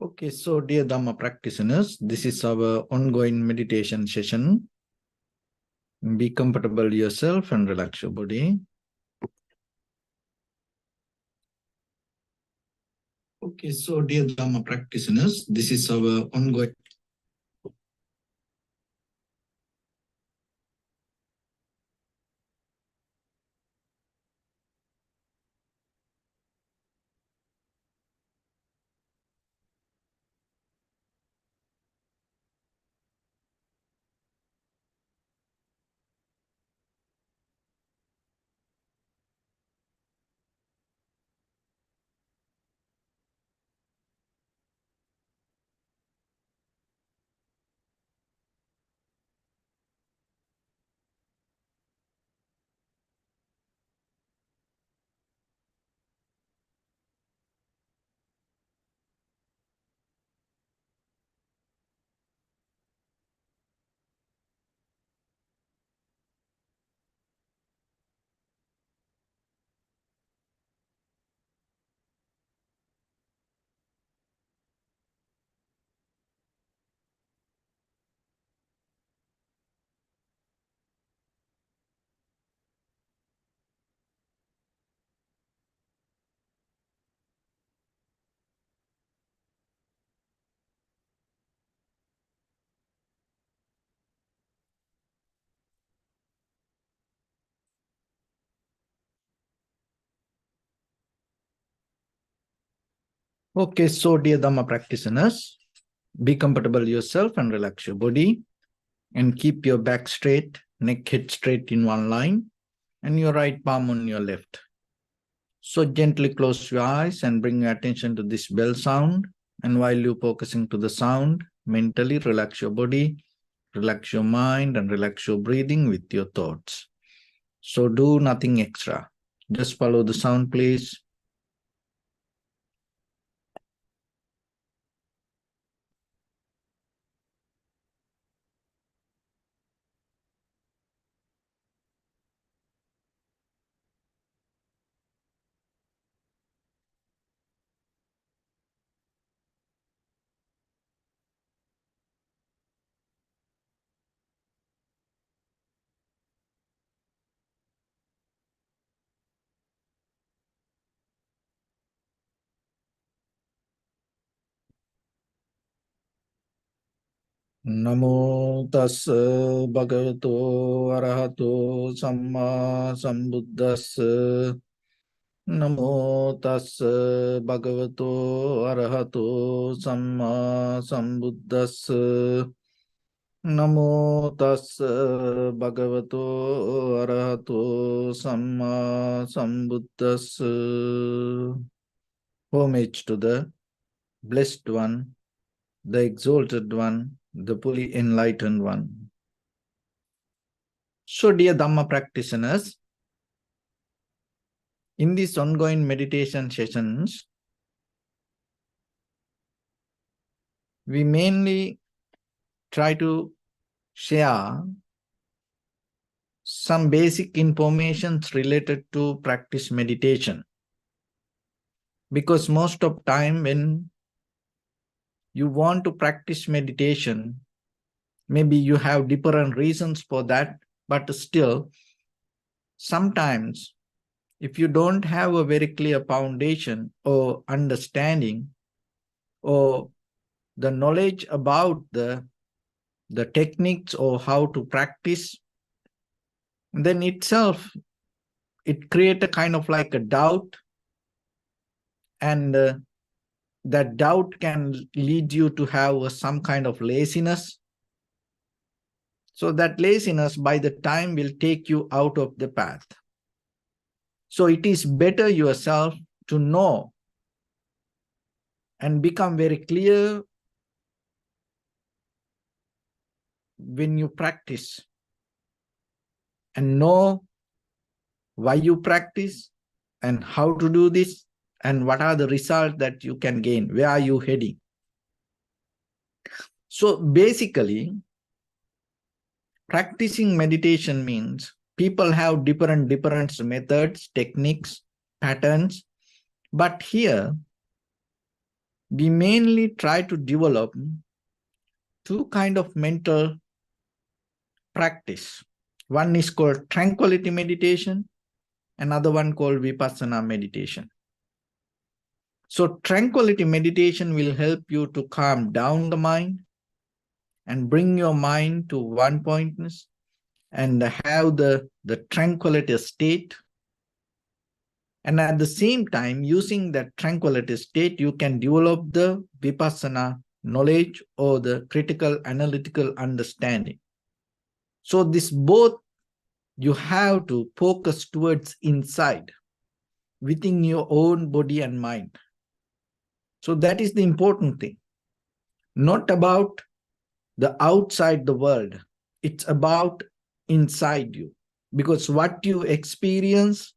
Okay, so dear Dhamma practitioners, this is our ongoing meditation session. Be comfortable yourself and relax your body. Okay, so dear Dhamma practitioners, this is our ongoing. Okay, so dear Dhamma practitioners, be comfortable yourself and relax your body and keep your back straight, neck head straight in one line and your right palm on your left. So gently close your eyes and bring your attention to this bell sound. And while you're focusing to the sound, mentally relax your body, relax your mind, and relax your breathing with your thoughts. So do nothing extra. Just follow the sound, please. Namo tassa bhagavato arahato samma sambuddhassa. Namo tassa bhagavato arahato samma sambuddhassa. Namo tassa bhagavato arahato samma sambuddhassa. Homage to the Blessed One, the Exalted One, the fully enlightened one. So, dear Dhamma practitioners, in these ongoing meditation sessions, we mainly try to share some basic information related to practice meditation. Because most of time when you want to practice meditation, maybe you have different reasons for that, but still, sometimes if you don't have a very clear foundation or understanding or the knowledge about the techniques or how to practice, then itself, it creates a kind of like a doubt, and that doubt can lead you to have some kind of laziness. So that laziness by the time will take you out of the path. So it is better yourself to know and become very clear when you practice and know why you practice and how to do this and what are the results that you can gain, where are you heading. So basically, practicing meditation means people have different methods, techniques, patterns, but here we mainly try to develop two kind of mental practice. One is called tranquility meditation, another one called vipassana meditation. So tranquility meditation will help you to calm down the mind and bring your mind to one pointness and have the tranquility state. And at the same time, using that tranquility state, you can develop the vipassana knowledge or the critical analytical understanding. So this both you have to focus towards inside, within your own body and mind. So that is the important thing. Not about the outside the world. It's about inside you. Because what you experience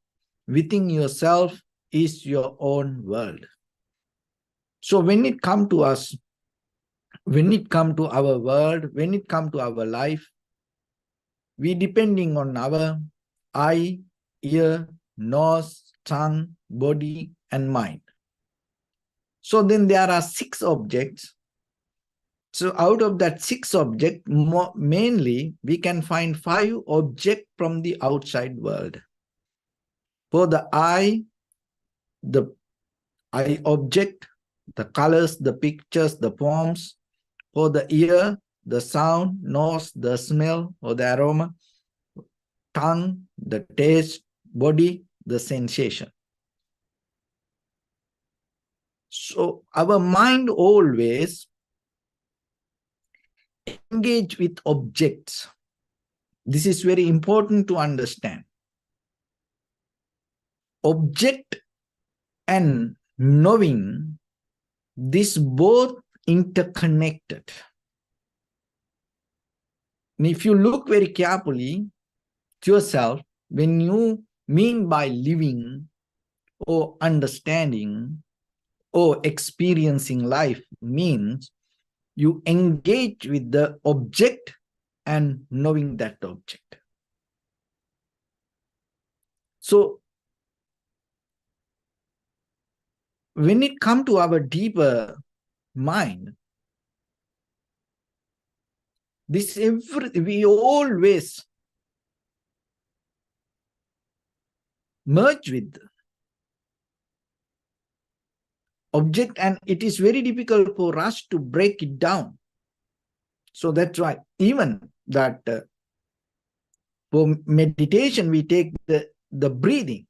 within yourself is your own world. So when it comes to us, when it comes to our world, when it comes to our life, we depending on our eye, ear, nose, tongue, body, and mind. So then there are 6 objects. So out of that 6 objects, mainly we can find 5 objects from the outside world. For the eye object, the colors, the pictures, the forms. For the ear, the sound, nose, the smell or the aroma. Tongue, the taste, body, the sensation. So our mind always engage with objects. This is very important to understand. Object and knowing, this both interconnected. And if you look very carefully to yourself, when you mean by living or understanding or experiencing life means you engage with the object and knowing that object. So when it comes to our deeper mind, we always merge with object, and it is very difficult for us to break it down. So that's why even that for meditation we take the breathing.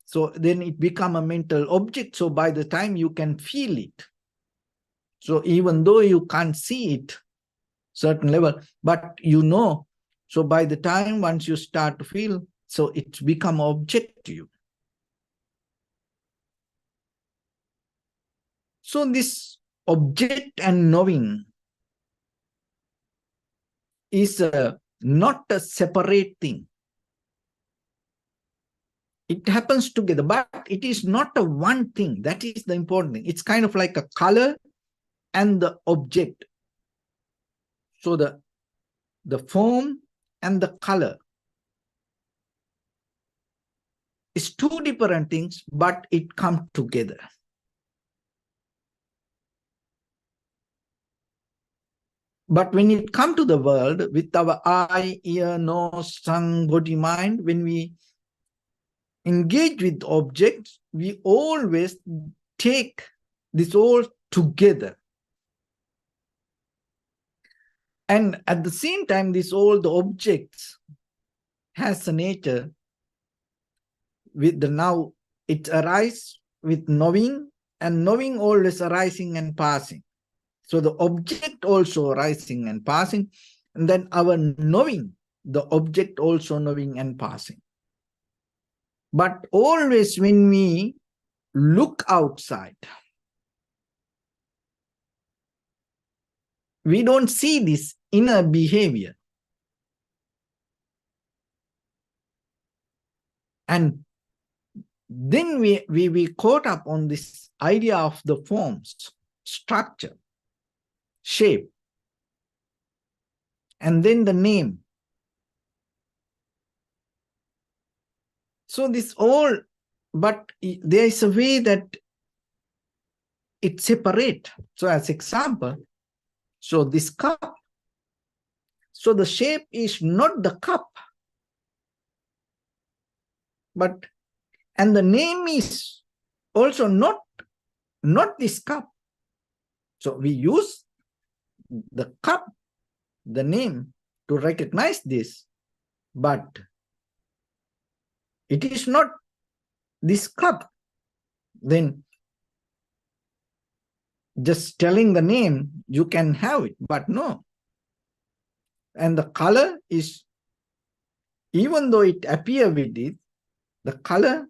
So then it becomes a mental object. So by the time you can feel it. So even though you can't see it, certain level, but you know, so by the time once you start to feel, so it's become object to you. So this object and knowing is not a separate thing. It happens together, but it is not a one thing. That is the important thing. It's kind of like a color and the object. So the form and the color is 2 different things, but it comes together. But when it comes to the world, with our eye, ear, nose, tongue, body, mind, when we engage with objects, we always take this all together. And at the same time, all the objects has a nature with the now, it arises with knowing, and knowing always arising and passing. So the object also arising and passing, and then our knowing, the object also knowing and passing. But always when we look outside, we don't see this inner behavior. And then we caught up on this idea of the forms, structure, shape, and then the name. So this all, but there is a way that it's separate. So as example, so this cup, so the shape is not the cup, but, and the name is also not this cup. So we use the cup, the name, to recognize this, but it is not this cup. Then just telling the name, you can have it, but no. And the color is, even though it appears with it, the color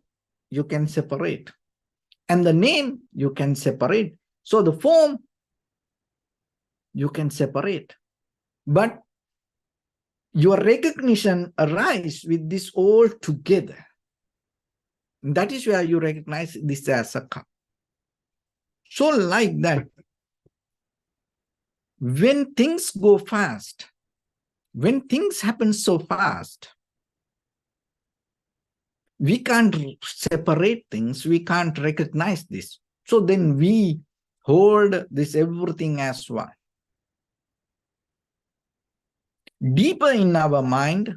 you can separate, and the name you can separate. So the form you can separate, but your recognition arises with this all together. That is where you recognize this as a cup. So like that, when things go fast, when things happen so fast, we can't separate things, we can't recognize this. So then we hold this everything as one. Deeper in our mind,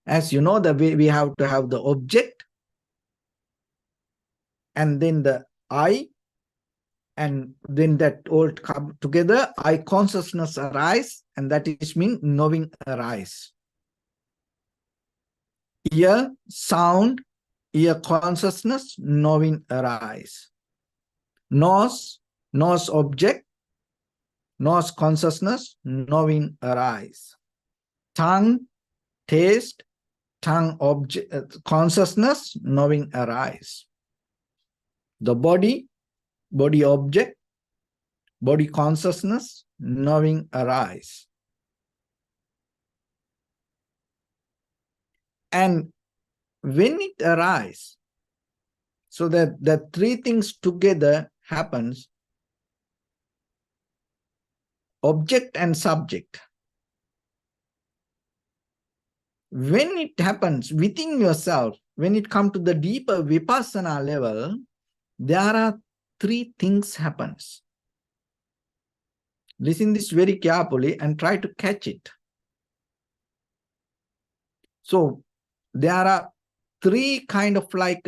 as you know, the way we have to have the object, and then the I, and then that all come together, I consciousness arise, and that is mean knowing arise. Ear, sound, ear consciousness, knowing arise. Nose, nose object, nose consciousness, knowing arise. Tongue, taste, tongue object, consciousness, knowing arise. The body, body object, body consciousness, knowing arise. And when it arises, so that the three things together happens, object and subject. When it happens within yourself, when it comes to the deeper vipassana level, there are three things happens. Listen this very carefully and try to catch it. So there are three kind of like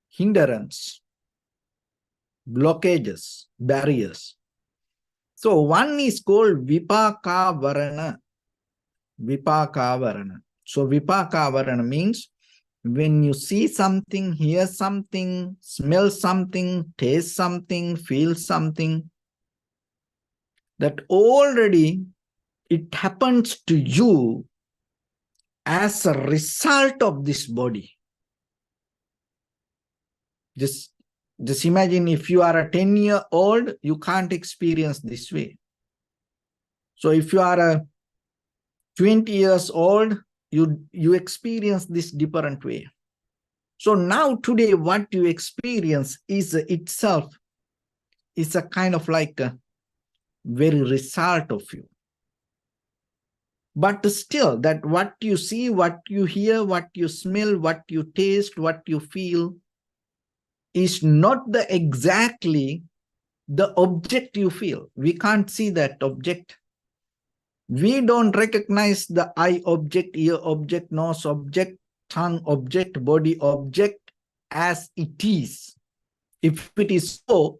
hindrance, blockages, barriers. So one is called vipaka varana. Vipaka varana. So vipaka varana means when you see something, hear something, smell something, taste something, feel something, that already it happens to you as a result of this body. Just imagine if you are a 10-year-old, you can't experience this way. So if you are a 20 years old, you experience this different way. So now today what you experience is itself is a kind of like a very result of you. But still, that what you see, what you hear, what you smell, what you taste, what you feel is not the exactly the object you feel. We can't see that object. We don't recognize the eye object, ear object, nose object, tongue object, body object as it is. If it is so,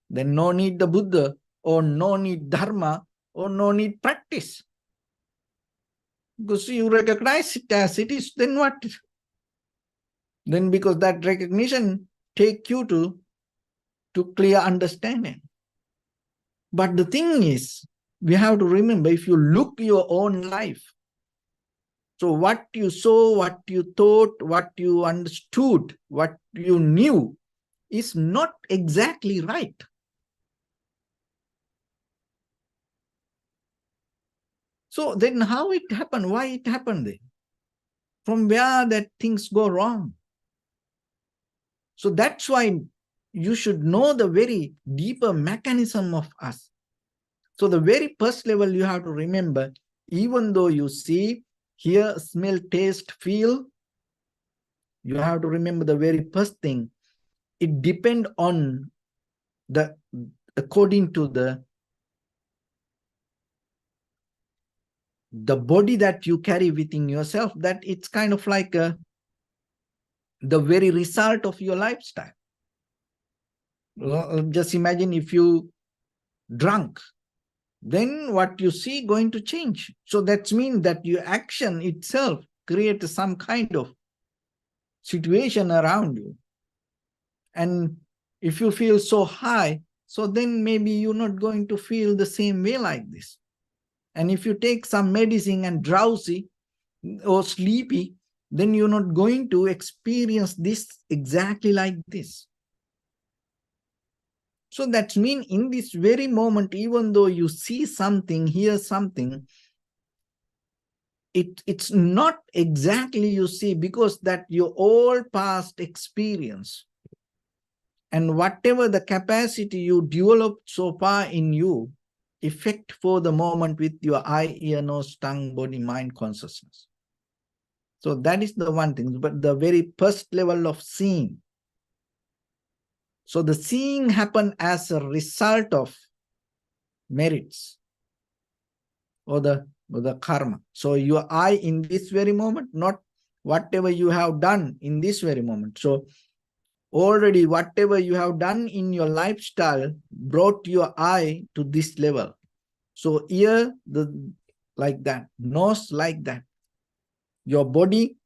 then no need the Buddha, or no need Dharma, or no need practice. Because you recognize it as it is, then what? Then because that recognition take you to clear understanding. But the thing is, we have to remember, if you look your own life, so what you saw, what you thought, what you understood, what you knew is not exactly right. So then how it happened? Why it happened then? From where that things go wrong? So that's why you should know the very deeper mechanism of us. So the very first level you have to remember, even though you see, hear, smell, taste, feel, You have to remember the very first thing. It depends on the, according to the body that you carry within yourself, that it's kind of like the very result of your lifestyle. Just imagine if you drunk, then what you see going to change. So that means that your action itself creates some kind of situation around you. And if you feel so high, so then maybe you're not going to feel the same way like this. And if you take some medicine and drowsy or sleepy, then you're not going to experience this exactly like this. So that means in this very moment, even though you see something, hear something, it's not exactly you see, because that your all past experience and whatever the capacity you developed so far in you, effect for the moment with your eye, ear, nose, tongue, body, mind, consciousness. So that is the one thing, but the very first level of seeing. So the seeing happen as a result of merits or the karma. So your eye in this very moment, not whatever you have done in this very moment. So already whatever you have done in your lifestyle brought your eye to this level. So ear, like that, nose like that, your body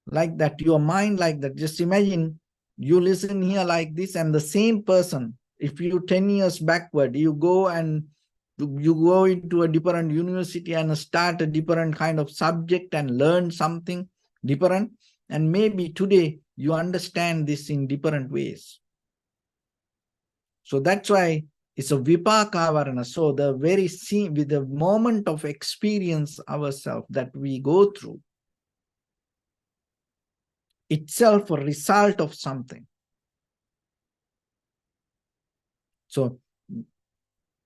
like that, your mind like that. Just imagine you listen here like this, and the same person, if you 10 years backward, you go into a different university and start a different kind of subject and learn something different, and maybe today you understand this in different ways. So that's why it's a vipaka varana. So the very scene, with the moment of experience ourselves that we go through, itself a result of something. So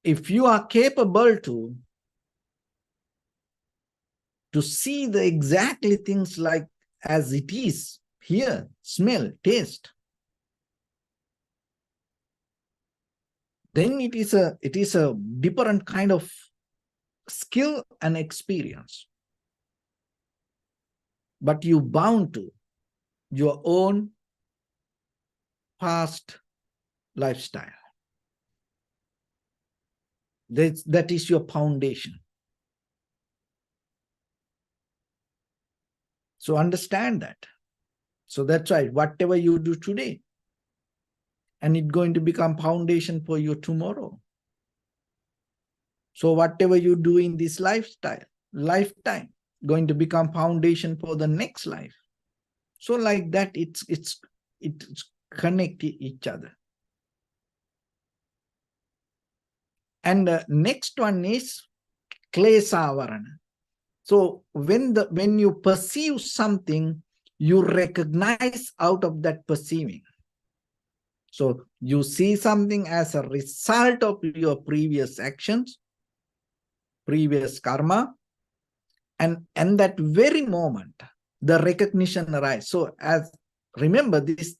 if you are capable to see the exactly things like as it is, hear, smell, taste, then it is a different kind of skill and experience. But you bound to your own past lifestyle. That is your foundation. So understand that. So that's why whatever you do today, and it's going to become foundation for you tomorrow. So whatever you do in this lifetime, going to become foundation for the next life. So like that, it's connect each other. And the next one is klesa varana. So when you perceive something, you recognize out of that perceiving. So you see something as a result of your previous actions, previous karma, and that very moment, the recognition arises. So as remember this,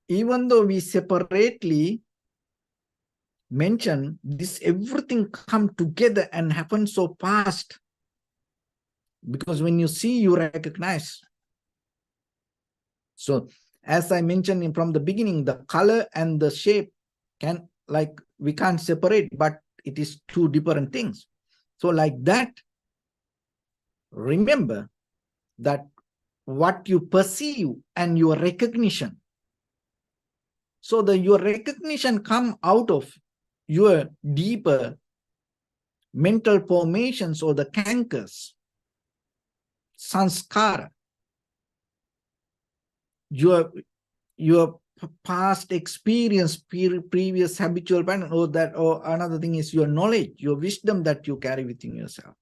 even though we separately mention this, everything come together and happen so fast. Because when you see, you recognize. So as I mentioned from the beginning, the color and the shape we can't separate, but it is two different things. So like that, remember that what you perceive and your recognition. So your recognition come out of your deeper mental formations or the cankers, sanskara, your past experience, previous habitual pattern, or another thing is your knowledge, your wisdom that you carry within yourself.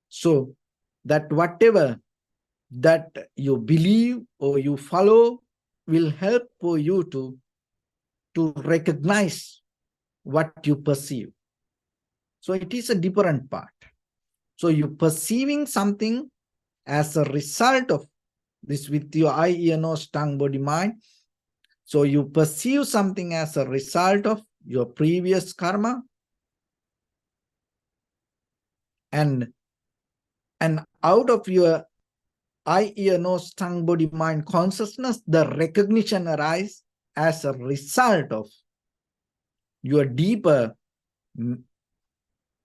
So that whatever that you believe or you follow will help for you to recognize what you perceive. So it is a different part. So you're perceiving something as a result of this with your eye, ear, nose, tongue, body, mind. So you perceive something as a result of your previous karma, and out of your eye, ear, nose, tongue, body, mind consciousness, the recognition arises as a result of your deeper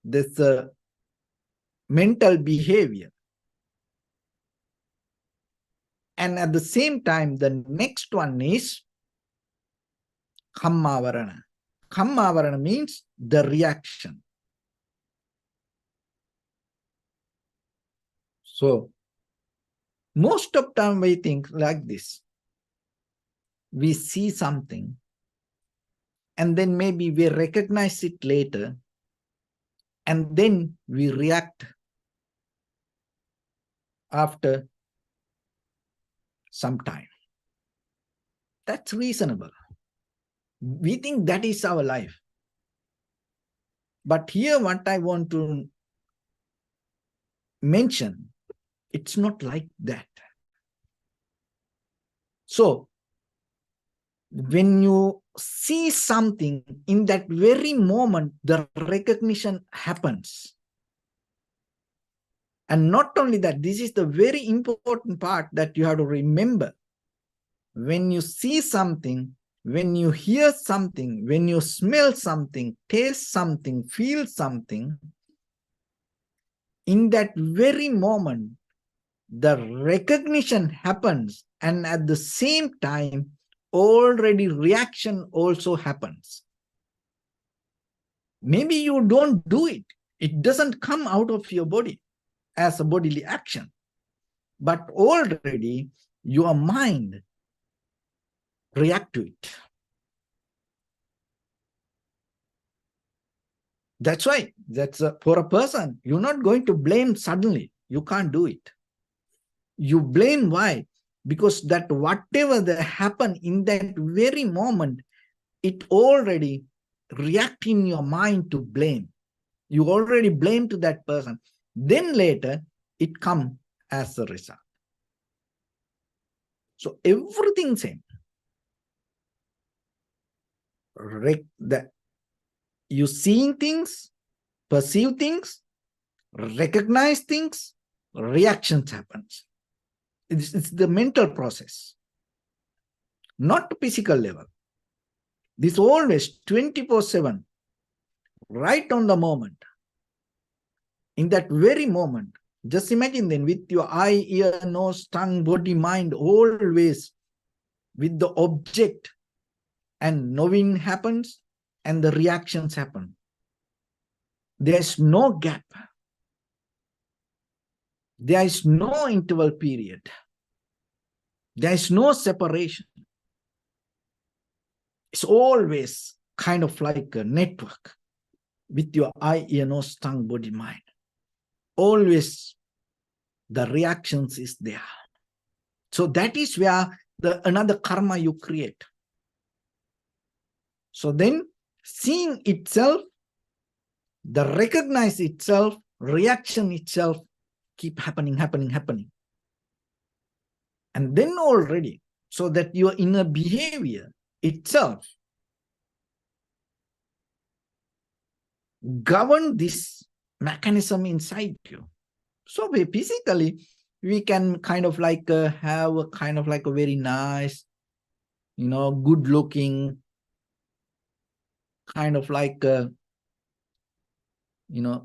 this mental behavior. And at the same time, the next one is kammavarana. Kammavarana means the reaction. So most of the time we think like this. We see something and then maybe we recognize it later and then we react after some time. That's reasonable. We think that is our life. But here what I want to mention, it's not like that. So when you see something, in that very moment, the recognition happens. And not only that, this is the very important part that you have to remember. When you see something, when you hear something, when you smell something, taste something, feel something, in that very moment, the recognition happens, and at the same time, already reaction also happens. Maybe you don't do it. It doesn't come out of your body as a bodily action. But already your mind reacts to it. That's why, for a person, you're not going to blame suddenly. You can't do it. You blame why? Because that whatever that happened in that very moment, it already react in your mind to blame. You already blame to that person. Then later, it comes as a result. So everything same. You seeing things, perceive things, recognize things, reactions happens. It's the mental process, not physical level. This always 24/7, right on the moment. In that very moment, just imagine then with your eye, ear, nose, tongue, body, mind, always with the object, and knowing happens and the reactions happen. There's no gap. There is no interval period. There is no separation. It's always kind of like a network with your eye, ear, nose, tongue, body, mind. Always the reactions is there. So that is where another karma you create. So then seeing itself, the recognize itself, reaction itself keep happening. And then already, so that your inner behavior itself govern this mechanism inside you. So physically, we can kind of like have a kind of like a very nice, good looking, kind of like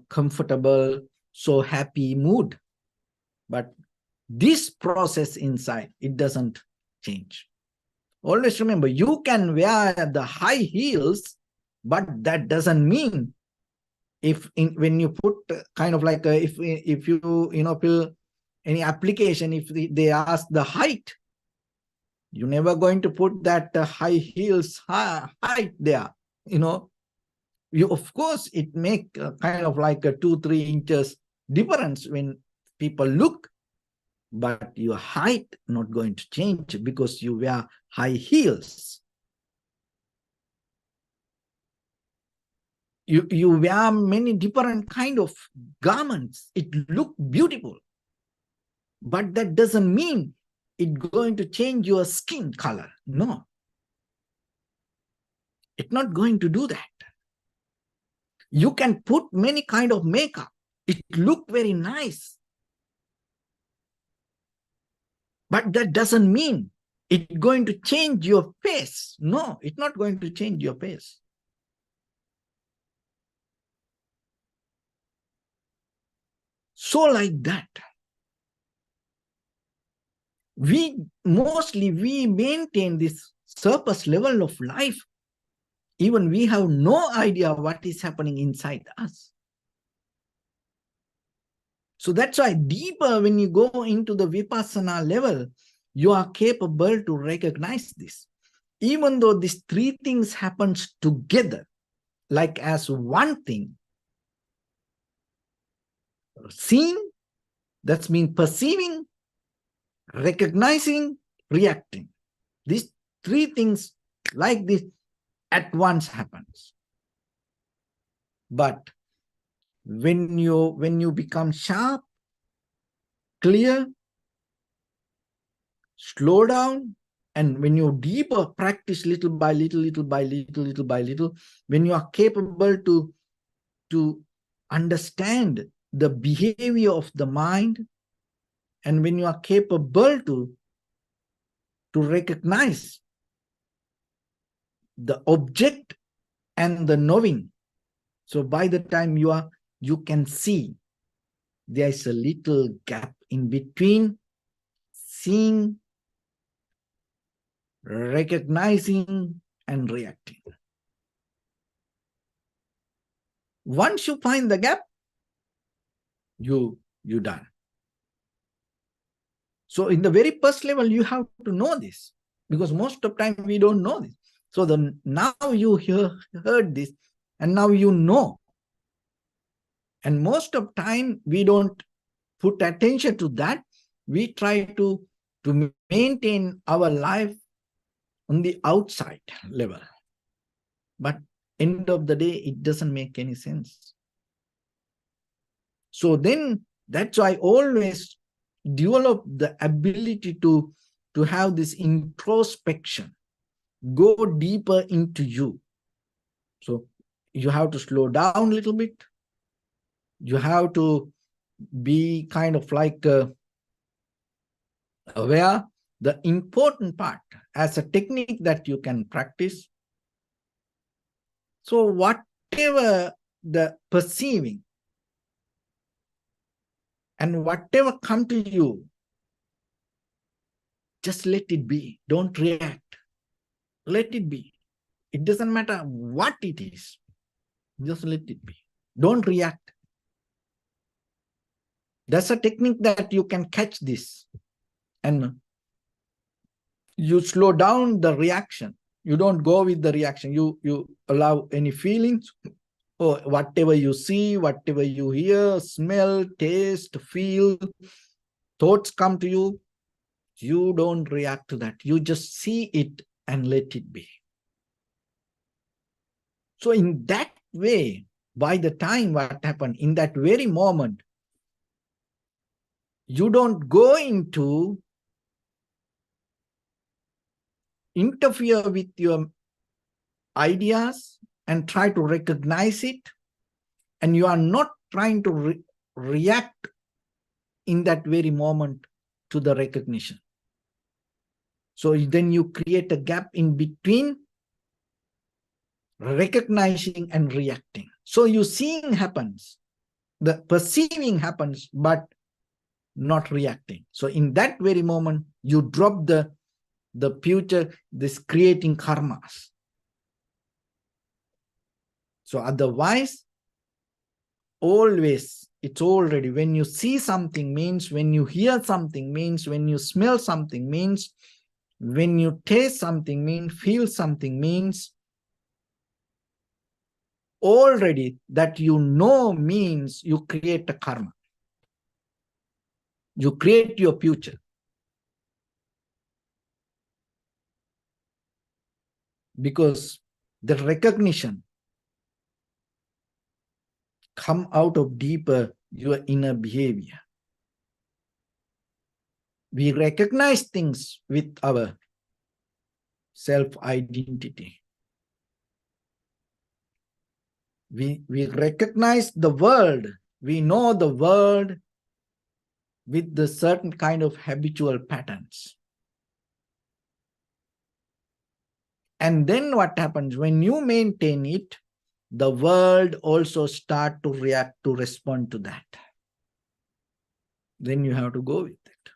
comfortable, so happy mood. But this process inside, it doesn't change. Always remember, you can wear the high heels, but that doesn't mean when you put kind of like if you fill any application, if they ask the height, you're never going to put that high heels height there. You, of course, it make kind of like a 2-3 inches difference when people look, but your height not going to change because you wear high heels. You wear many different kind of garments. It look beautiful. But that doesn't mean it's going to change your skin color. No. It's not going to do that. You can put many kind of makeup. It look very nice. But that doesn't mean it's going to change your face. No, it's not going to change your face. So like that, we maintain this surface level of life. Even we have no idea what is happening inside us. So that's why deeper when you go into the vipassana level, you are capable to recognize this. Even though these three things happens together, like as one thing, seeing, that's mean perceiving, recognizing, reacting. These three things like this at once happens. But when you become sharp, clear, slow down, and when you deeper practice little by little, when you are capable to understand the behavior of the mind, and when you are capable to recognize the object and the knowing, so by the time you can see there is a little gap in between seeing, recognizing, and reacting. Once you find the gap, you done. So in the very first level, you have to know this, because most of the time we don't know this. So now you heard this, and now you know. And most of the time we don't put attention to that. We try to maintain our life on the outside level. But end of the day, it doesn't make any sense. So then that's why I always develop the ability to have this introspection, go deeper into you. So you have to slow down a little bit. You have to be kind of like aware. The important part as a technique that you can practice. So whatever the perceiving and whatever come to you, just let it be. Don't react. Let it be. It doesn't matter what it is. Just let it be. Don't react. That's a technique that you can catch this. And you slow down the reaction. You don't go with the reaction. You allow any feelings, or whatever you see, whatever you hear, smell, taste, feel, thoughts come to you. You don't react to that. You just see it and let it be. So in that way, by the time what happened, in that very moment, you don't go into interfere with your ideas and try to recognize it, and you are not trying to react in that very moment to the recognition. So then you create a gap in between recognizing and reacting. So you seeing happens, the perceiving happens, but not reacting. So in that very moment, you drop the future, this creating karmas. So otherwise, always, it's already, when you see something means, when you hear something means, when you smell something means, when you taste something means, feel something means, already that you know means you create a karma. You create your future. Because the recognition come out of deeper your inner behavior. We recognize things with our self-identity. We recognize the world. We know the world with the certain kind of habitual patterns. And then what happens when you maintain it, the world also start to react, to respond to that. Then you have to go with it.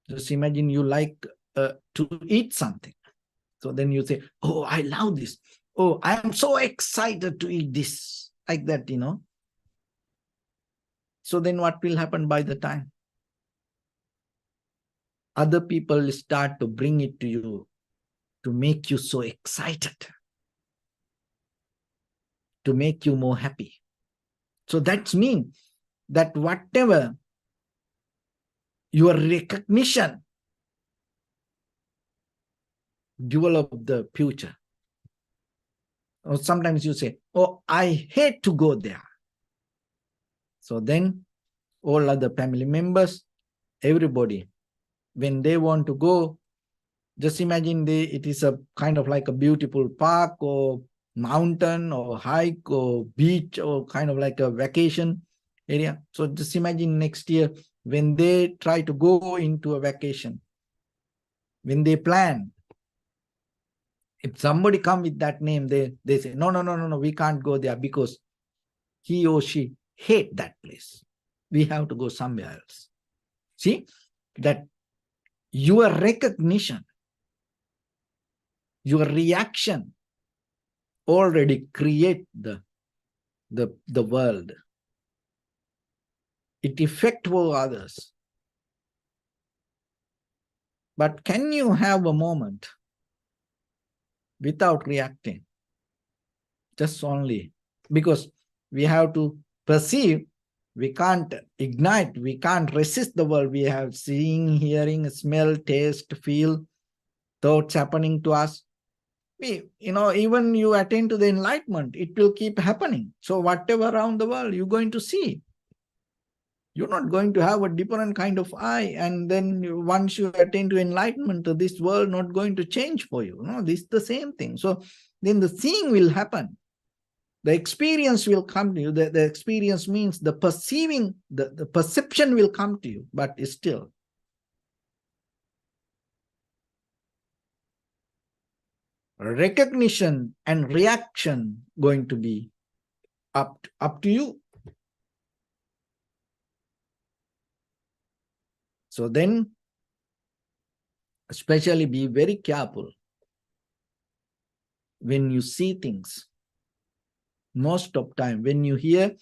Just imagine you like to eat something. So then you say, oh, I love this. Oh, I am so excited to eat this. Like that, you know. So then what will happen by the time? Other people start to bring it to you to make you so excited, to make you more happy. So that means that whatever your recognition develop the future. Or sometimes you say, oh, I hate to go there. So then all other family members, everybody, when they want to go, just imagine it is a kind of like a beautiful park or mountain or hike or beach or kind of like a vacation area. So just imagine next year when they try to go into a vacation, when they plan, if somebody come with that name, they say, no, we can't go there because he or she hate that place. We have to go somewhere else. See, that your recognition, your reaction already create the world. It affects others. But can you have a moment without reacting? Just only because we have to perceive, we can't ignite, we can't resist the world. We have seeing, hearing, smell, taste, feel, thoughts happening to us. Even you attain to the enlightenment, it will keep happening. So whatever around the world, you're going to see. You're not going to have a different kind of eye. And then once you attain to enlightenment, this world not going to change for you. No, this is the same thing. So then the seeing will happen. The experience will come to you. The experience means the perceiving, the perception will come to you, but still. Recognition and reaction going to be up to you. So then, especially be very careful when you see things. Most of time, when you hear,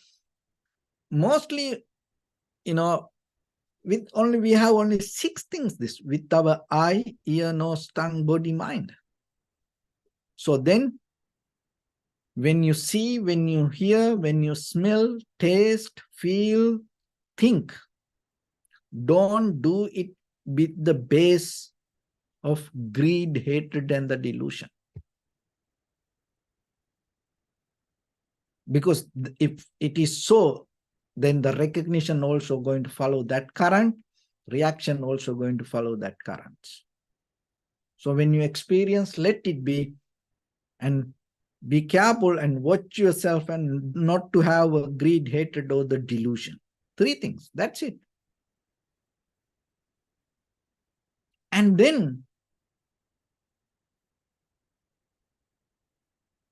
mostly, we have only 6 things this with our eye, ear, nose, tongue, body, mind. So then, when you see, when you hear, when you smell, taste, feel, think, don't do it with the base of greed, hatred, and the delusion. Because if it is so, then the recognition also going to follow that current, reaction also going to follow that current. So when you experience, let it be, and be careful and watch yourself and not to have a greed, hatred, or the delusion. 3 things, that's it. And then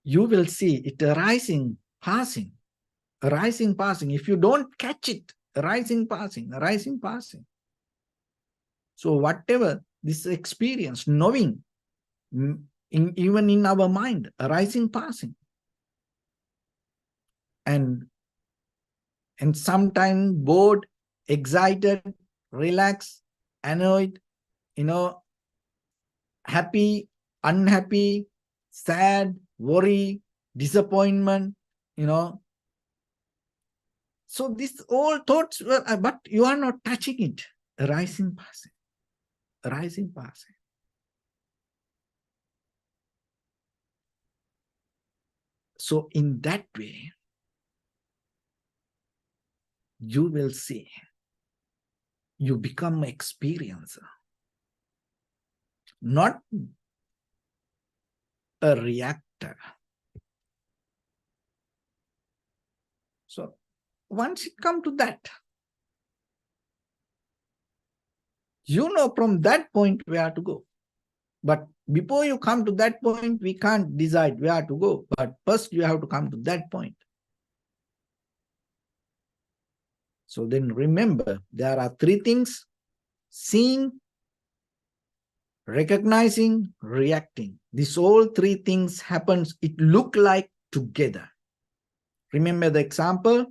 you will see it arising, passing, arising, passing. If you don't catch it, arising, passing, arising, passing. So whatever this experience, knowing, even in our mind, arising, passing. And sometimes bored, excited, relaxed, annoyed, happy, unhappy, sad, worry, disappointment, So these all thoughts, but you are not touching it. Arising, passing, arising, passing. So in that way, you will see You become an experiencer, not a reactor. So once it comes to that, you know from that point where to go. But before you come to that point, we can't decide where to go. But first you have to come to that point. So then remember, there are three things: seeing, recognizing, reacting. These all three things happens, it look like together. Remember the example: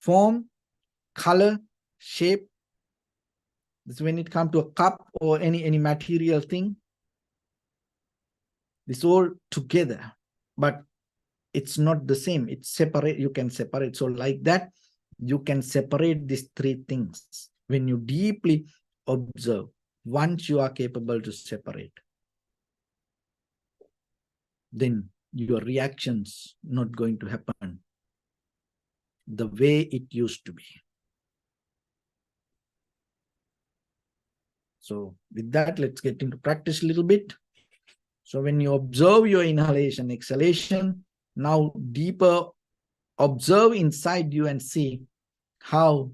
form, color, shape. This when it comes to a cup or any material thing. This all together, but it's not the same. It's separate. You can separate. So like that, you can separate these three things when you deeply observe. Once you are capable to separate, then your reactions not going to happen the way it used to be. So with that, let's get into practice a little bit. So when you observe your inhalation, exhalation, now deeper observe inside you and see how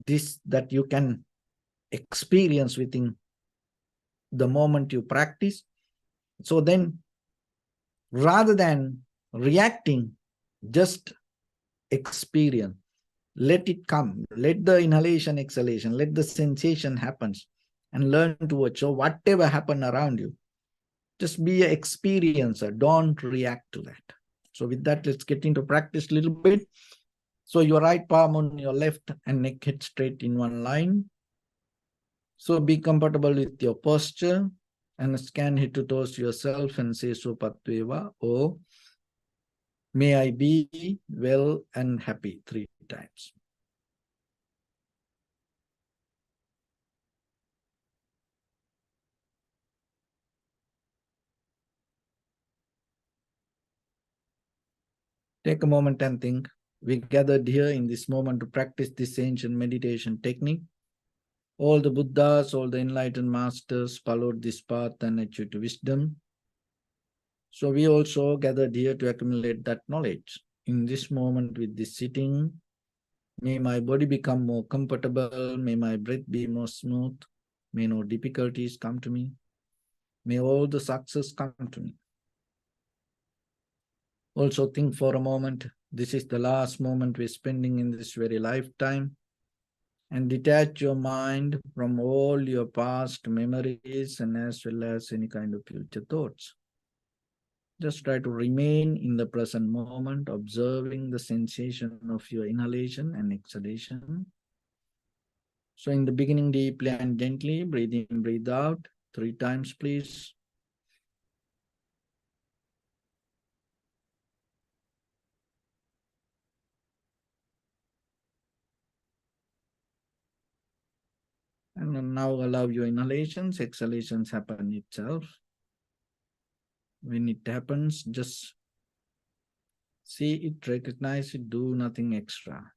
this that you can experience within the moment you practice. So then, rather than reacting, just experience. Let it come. Let the inhalation, exhalation, let the sensation happens, and learn to watch. So whatever happen around you, just be an experiencer. Don't react to that. So with that, let's get into practice a little bit. So your right palm on your left and neck head straight in one line. So be comfortable with your posture and scan head to toes yourself and say Sopatveva, or may I be well and happy 3 times. Take a moment and think. We gathered here in this moment to practice this ancient meditation technique. All the Buddhas, all the enlightened masters followed this path and achieved wisdom. So we also gathered here to accumulate that knowledge. In this moment with this sitting, may my body become more comfortable, may my breath be more smooth, may no difficulties come to me, may all the success come to me. Also think for a moment, this is the last moment we're spending in this very lifetime, and detach your mind from all your past memories and as well as any kind of future thoughts. Just try to remain in the present moment, observing the sensation of your inhalation and exhalation. So in the beginning, deeply and gently, breathe in, breathe out, 3 times, please. And now allow your inhalations, exhalations happen itself. When it happens, just see it, recognize it, do nothing extra.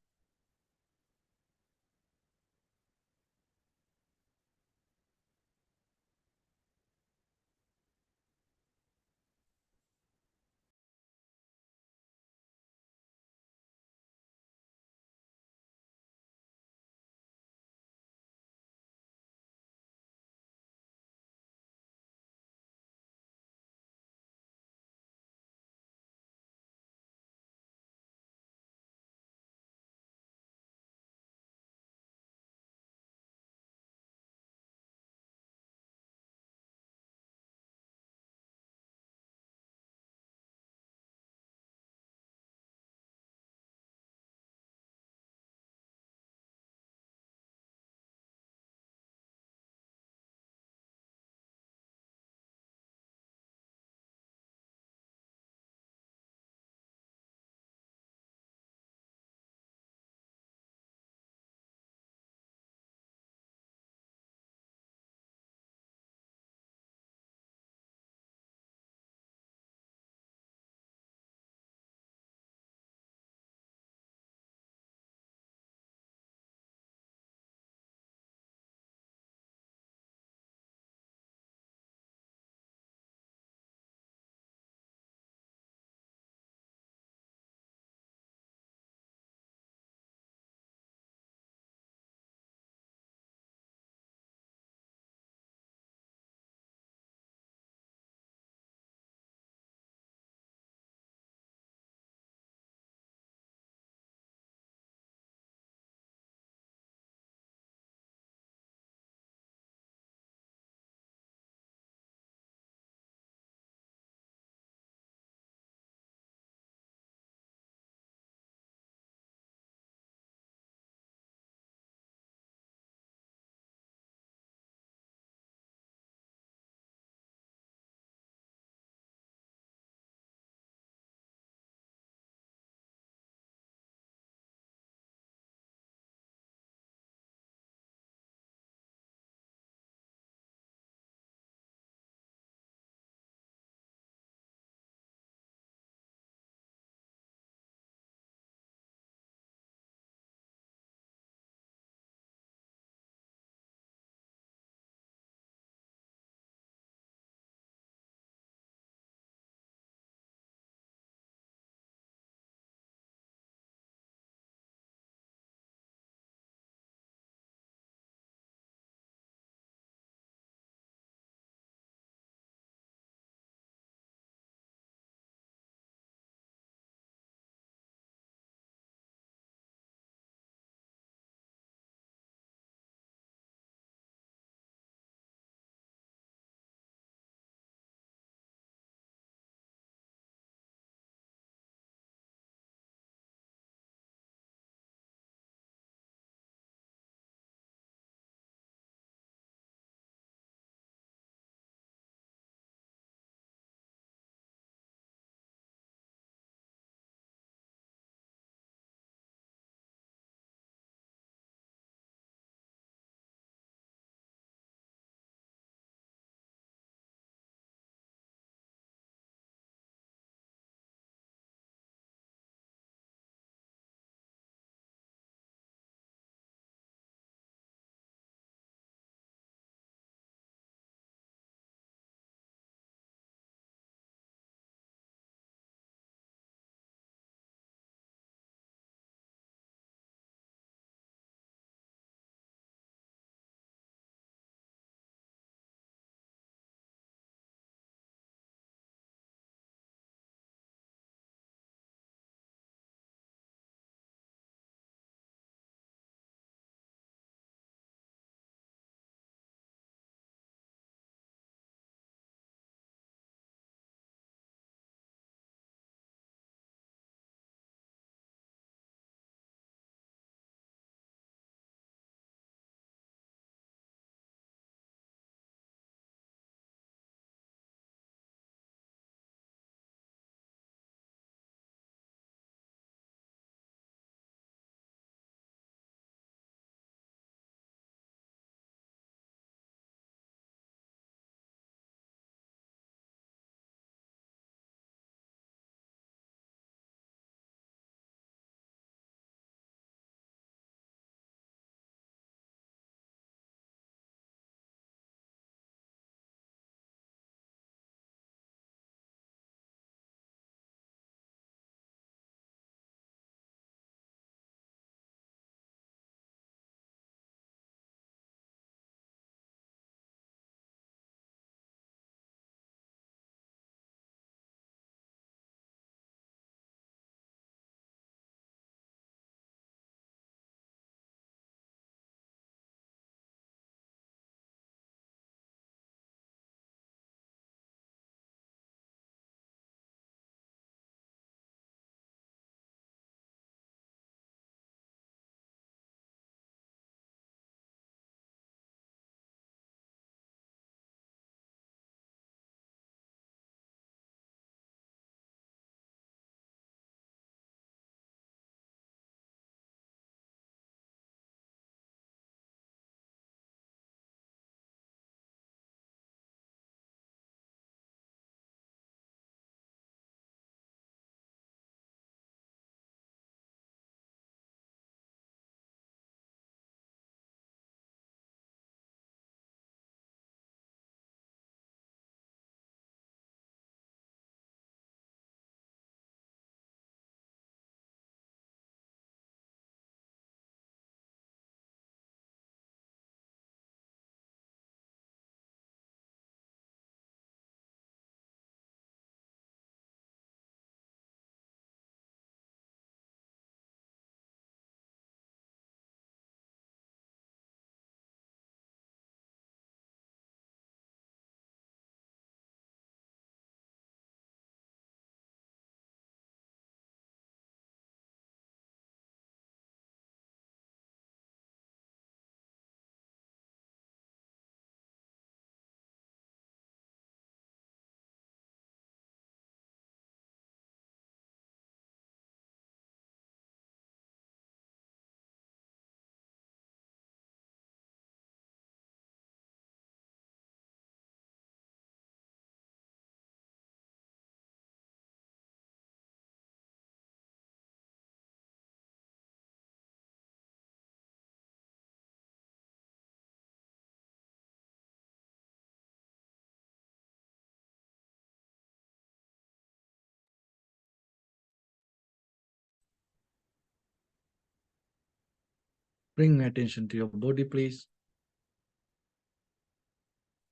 Bring attention to your body, please.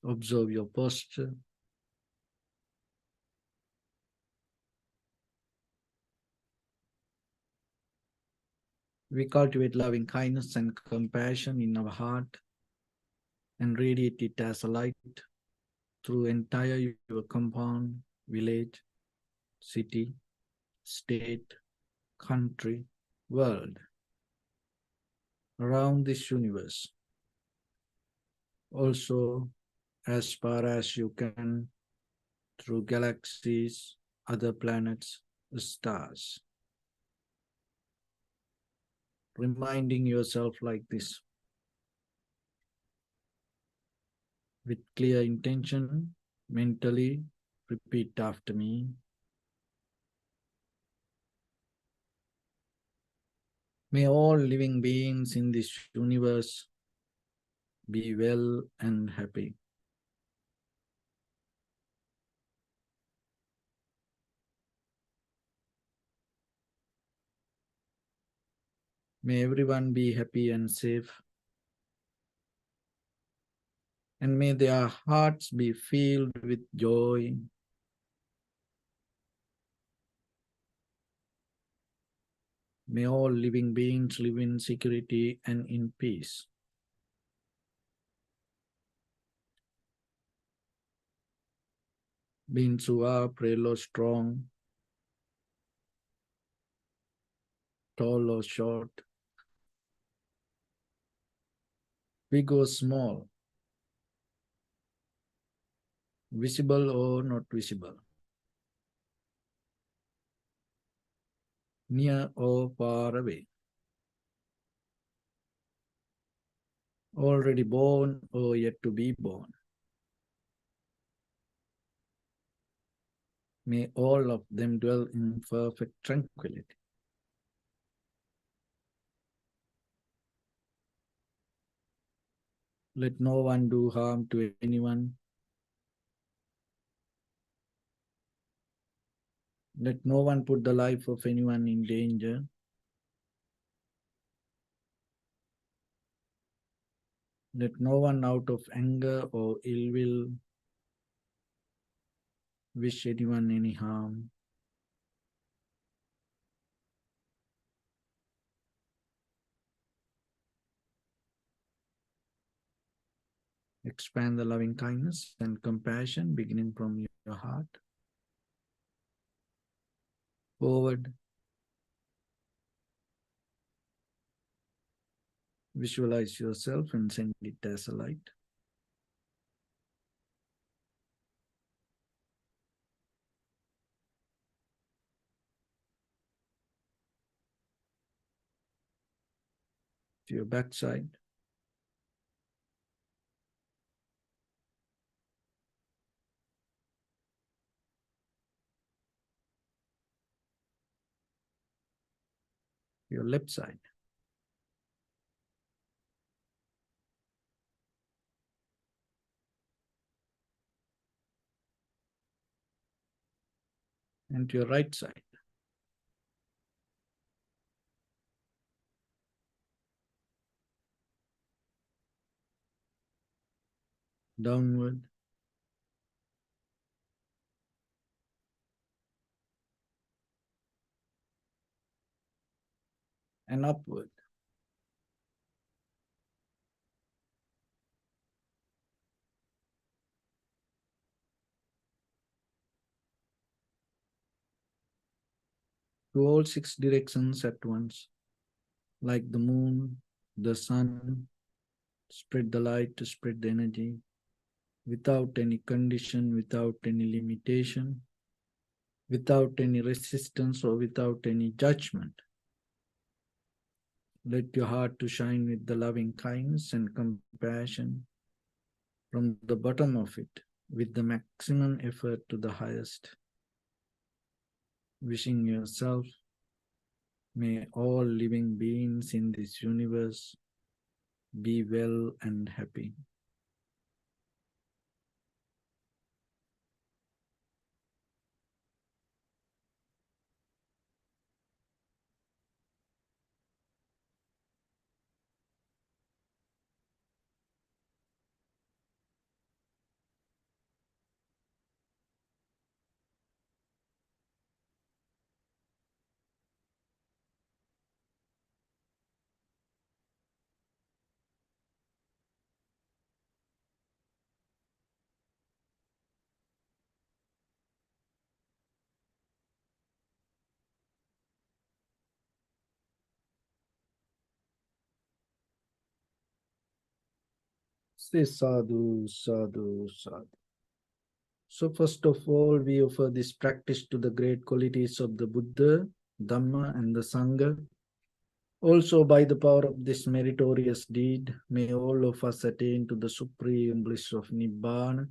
Observe your posture. We cultivate loving kindness and compassion in our heart and radiate it as a light through entire your compound, village, city, state, country, world, around this universe. Also, as far as you can, through galaxies, other planets, stars. Reminding yourself like this. With clear intention, mentally repeat after me. May all living beings in this universe be well and happy. May everyone be happy and safe. And may their hearts be filled with joy. May all living beings live in security and in peace. Beings who are frail or strong, tall or short, big or small, visible or not visible, near or far away, already born or yet to be born. May all of them dwell in perfect tranquility. Let no one do harm to anyone. Let no one put the life of anyone in danger. Let no one out of anger or ill will wish anyone any harm. Expand the loving kindness and compassion beginning from your heart. Forward. Visualize yourself and send it as a light. To your backside. Your left side. And to your right side. Downward. And upward. To all 6 directions at once. Like the moon, the sun, spread the light to spread the energy without any condition, without any limitation, without any resistance or without any judgment. Let your heart to shine with the loving kindness and compassion from the bottom of it with the maximum effort to the highest. Wishing yourself, may all living beings in this universe be well and happy. Say sadhu, sadhu, sadhu. So first of all, we offer this practice to the great qualities of the Buddha, Dhamma, and the Sangha. Also, by the power of this meritorious deed, may all of us attain to the supreme bliss of Nibbana.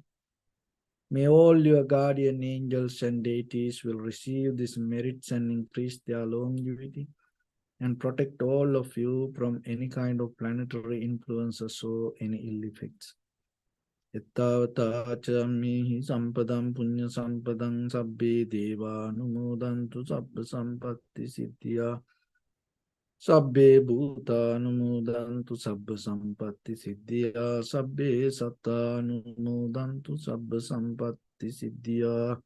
May all your guardian angels and deities will receive these merits and increase their longevity and protect all of you from any kind of planetary influences or any ill effects. Ettavatacha sampadam punya sampadam sabbe deva numodantu sabba sampatti siddhya sabbe bhuta numodantu sabba sampatti siddhya sabbe satta numodantu sabba sampatti siddhya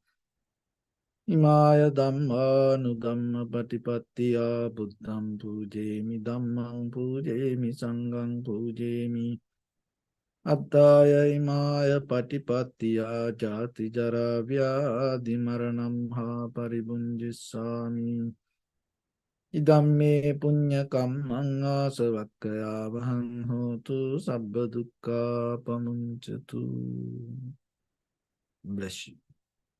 Imaya Dhamma Nudhamma Patipattiya Buddham Pujemi Dhammam Pujemi Sangham Pujemi Attaya Imaya Patipattiya Jati Jara Vyadhi Maranam Ha Paribunjisami Idamme Punya Kammang Asavakkaya Vahang Hotu Sabba Dukkha Pamunchatu. Bless you.